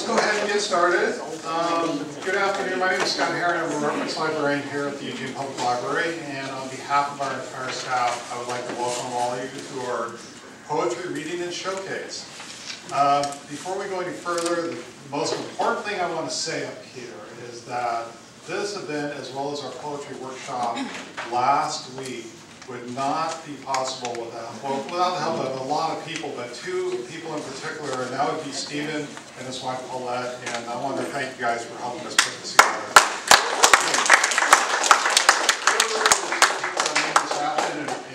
let's go ahead and get started. Good afternoon, my name is Scott Herron. I'm a reference librarian here at the Eugene Public Library, and on behalf of our entire staff, I would like to welcome all of you to our Poetry Reading and Showcase. Before we go any further, the most important thing I want to say up here is that this event, as well as our poetry workshop last week, would not be possible without the help of a lot of people, but two people in particular, and that would be Stephen and his wife Paulette, and I want to thank you guys for helping us put this together.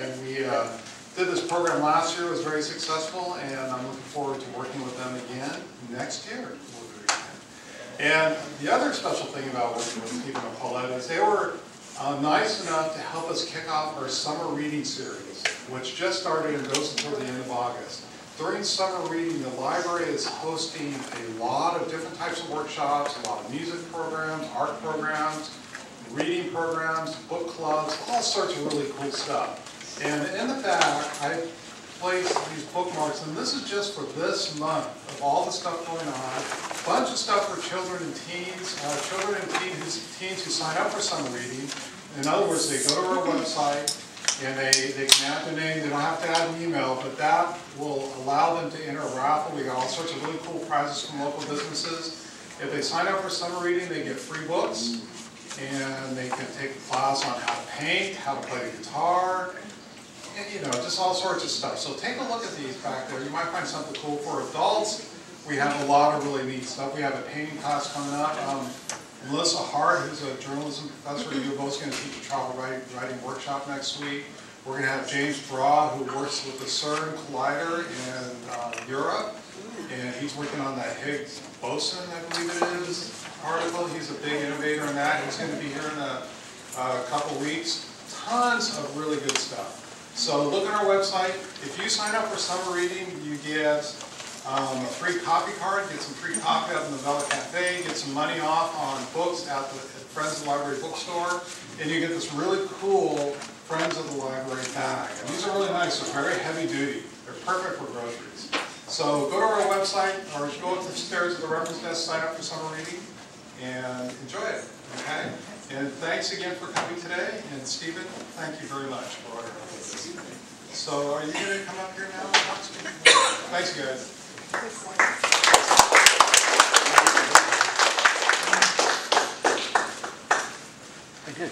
And we did this program last year. It was very successful, and I'm looking forward to working with them again next year. And the other special thing about working with Stephen and Paulette is they were nice enough to help us kick off our summer reading series, which just started and goes until the end of August. During summer reading, the library is hosting a lot of different types of workshops, a lot of music programs, art programs, reading programs, book clubs, all sorts of really cool stuff. And in the back, I placed these bookmarks, and this is just for this month of all the stuff going on. A bunch of stuff for children and teens, teens who sign up for summer reading. In other words, they go to our website and they can add their name. They don't have to add an email, but that will allow them to enter a raffle. We got all sorts of really cool prizes from local businesses. If they sign up for summer reading, they get free books, and they can take a class on how to paint, how to play the guitar, and, you know, just all sorts of stuff. So take a look at these back there. You might find something cool. For adults, we have a lot of really neat stuff. We have a painting class coming up. Melissa Hart, who's a journalism professor at U of O, is going to teach a travel writing workshop next week. We're going to have James Braw, who works with the CERN Collider in Europe, and he's working on that Higgs boson, I believe it is, article. He's a big innovator in that. He's going to be here in a couple weeks. Tons of really good stuff. So look at our website. If you sign up for summer reading, you get a free copy card, get some free coffee at the Novella Cafe, get some money off on books at the Friends of the Library bookstore, and you get this really cool Friends of the Library bag. And these are really nice. They're very heavy duty. They're perfect for groceries. So go to our website or go upstairs to the reference desk, sign up for summer reading, and enjoy it. Okay? And thanks again for coming today. And Stephen, thank you very much for all your help with this. So are you going to come up here now? Thanks, guys. I did.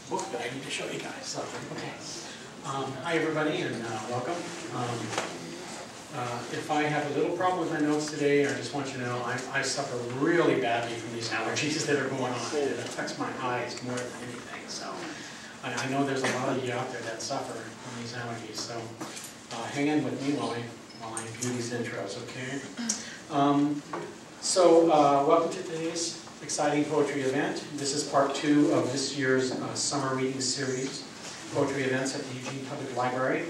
Book that I need to show you guys. So, okay. Hi everybody, and welcome. If I have a little problem with my notes today, I just want you to know I suffer really badly from these allergies that are going on. It affects my eyes more than anything. So I know there's a lot of you out there that suffer from these allergies. So hang in with me while I do these intros, okay? Welcome to today's exciting poetry event. This is part 2 of this year's summer reading series, poetry events at the Eugene Public Library.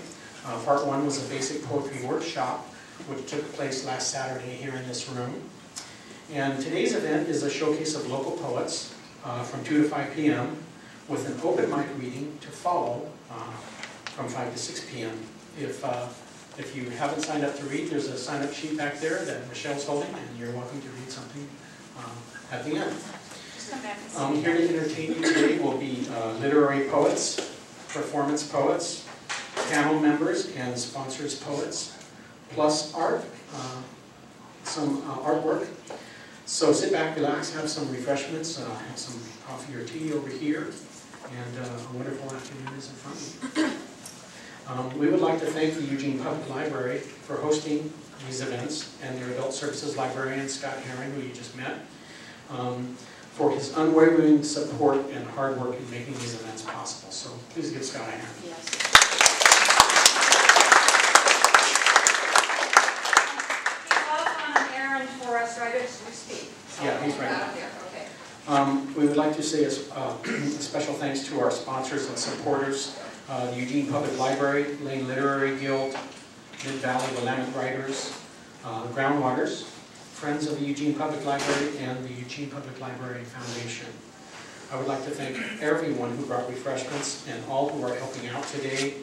Part 1 was a basic poetry workshop, which took place last Saturday here in this room. And today's event is a showcase of local poets from 2 to 5 p.m. with an open mic reading to follow from 5 to 6 p.m. If you haven't signed up to read, there's a sign-up sheet back there that Michelle's holding, and you're welcome to read something at the end. Here to entertain you today will be literary poets, performance poets, panel members, and sponsors poets, plus art, some artwork. So sit back, relax, have some refreshments, have some coffee or tea over here, and a wonderful afternoon is in front of you. We would like to thank the Eugene Public Library for hosting these events, and their adult services librarian, Scott Herron, who you just met, for his unwavering support and hard work in making these events possible. So please give Scott a hand. Yes. He's off on an errand for us right as we speak. So Yeah, he's right now. Okay. We would like to say a special thanks to our sponsors and supporters the Eugene Public Library, Lane Literary Guild, Mid-Valley Willamette Writers, Groundwaters, Friends of the Eugene Public Library, and the Eugene Public Library Foundation. I would like to thank everyone who brought refreshments and all who are helping out today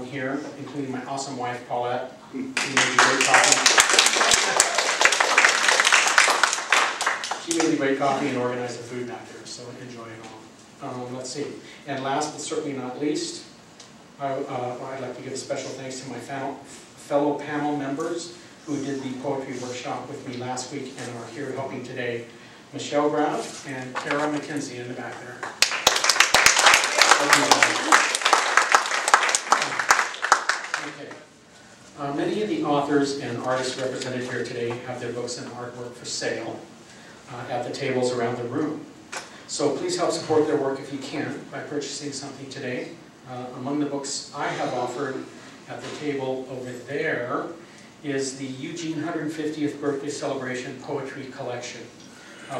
here, including my awesome wife, Paulette, who made the great coffee. She made the great coffee and organized the food back there, so enjoy it all. Let's see. And last but certainly not least, I'd like to give a special thanks to my fellow panel members who did the poetry workshop with me last week and are here helping today. Michelle Brown and Kara McKenzie in the back there. Okay. Many of the authors and artists represented here today have their books and artwork for sale at the tables around the room. So please help support their work if you can by purchasing something today. Among the books I have offered at the table over there is the Eugene 150th Birthday Celebration Poetry Collection,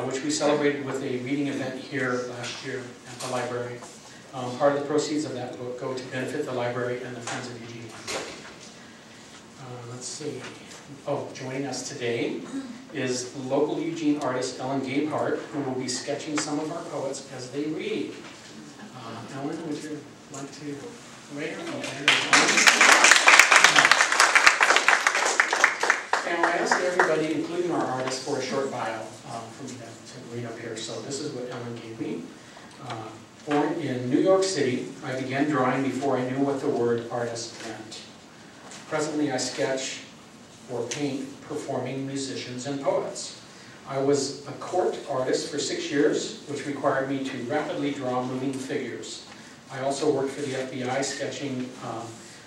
which we celebrated with a reading event here last year at the library. Part of the proceeds of that book go to benefit the library and the Friends of Eugene Library. Let's see. Oh, joining us today is local Eugene artist Ellen Gabehart, who will be sketching some of our poets as they read. Ellen, would you like to weigh in? Now, I asked everybody, including our artists, for a short bio for me to read up here. So this is what Ellen gave me. Born in New York City, I began drawing before I knew what the word artist meant. Presently, I sketch or paint performing musicians and poets. I was a court artist for 6 years, which required me to rapidly draw moving figures. I also worked for the FBI, sketching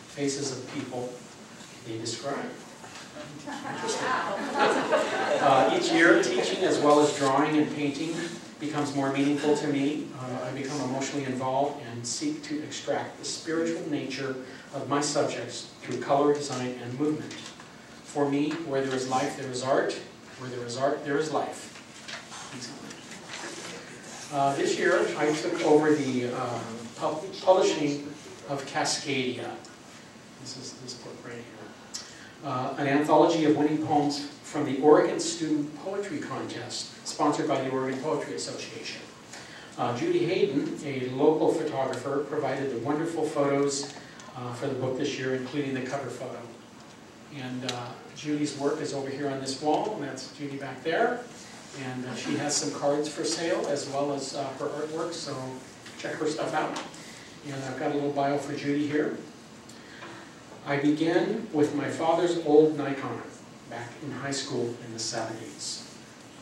faces of people they describe. Each year, teaching as well as drawing and painting becomes more meaningful to me. I become emotionally involved and seek to extract the spiritual nature of my subjects through color, design, and movement. For me, where there is life, there is art. Where there is art, there is life. This year, I took over the publishing of Cascadia. This is this book right here. An anthology of winning poems from the Oregon Student Poetry Contest, sponsored by the Oregon Poetry Association. Judy Hayden, a local photographer, provided the wonderful photos for the book this year, including the cover photo. And Judy's work is over here on this wall, and that's Judy back there. And she has some cards for sale, as well as her artwork, so check her stuff out. And I've got a little bio for Judy here. I began with my father's old Nikon back in high school in the 70s,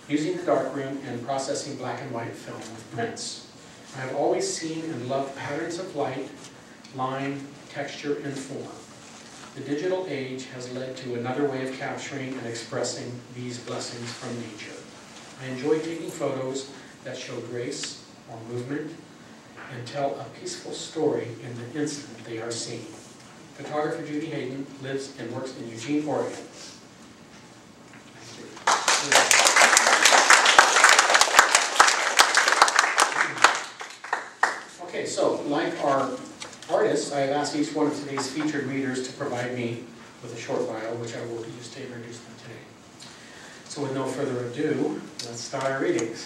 using the darkroom and processing black and white film with prints. I have always seen and loved patterns of light, line, texture, and form. The digital age has led to another way of capturing and expressing these blessings from nature. I enjoy taking photos that show grace or movement and tell a peaceful story in the instant they are seen. Photographer Judy Hayden lives and works in Eugene, Oregon. Thank you. Okay, so like our artists, I have asked each one of today's featured readers to provide me with a short bio, which I will use to introduce them today. So with no further ado, let's start our readings.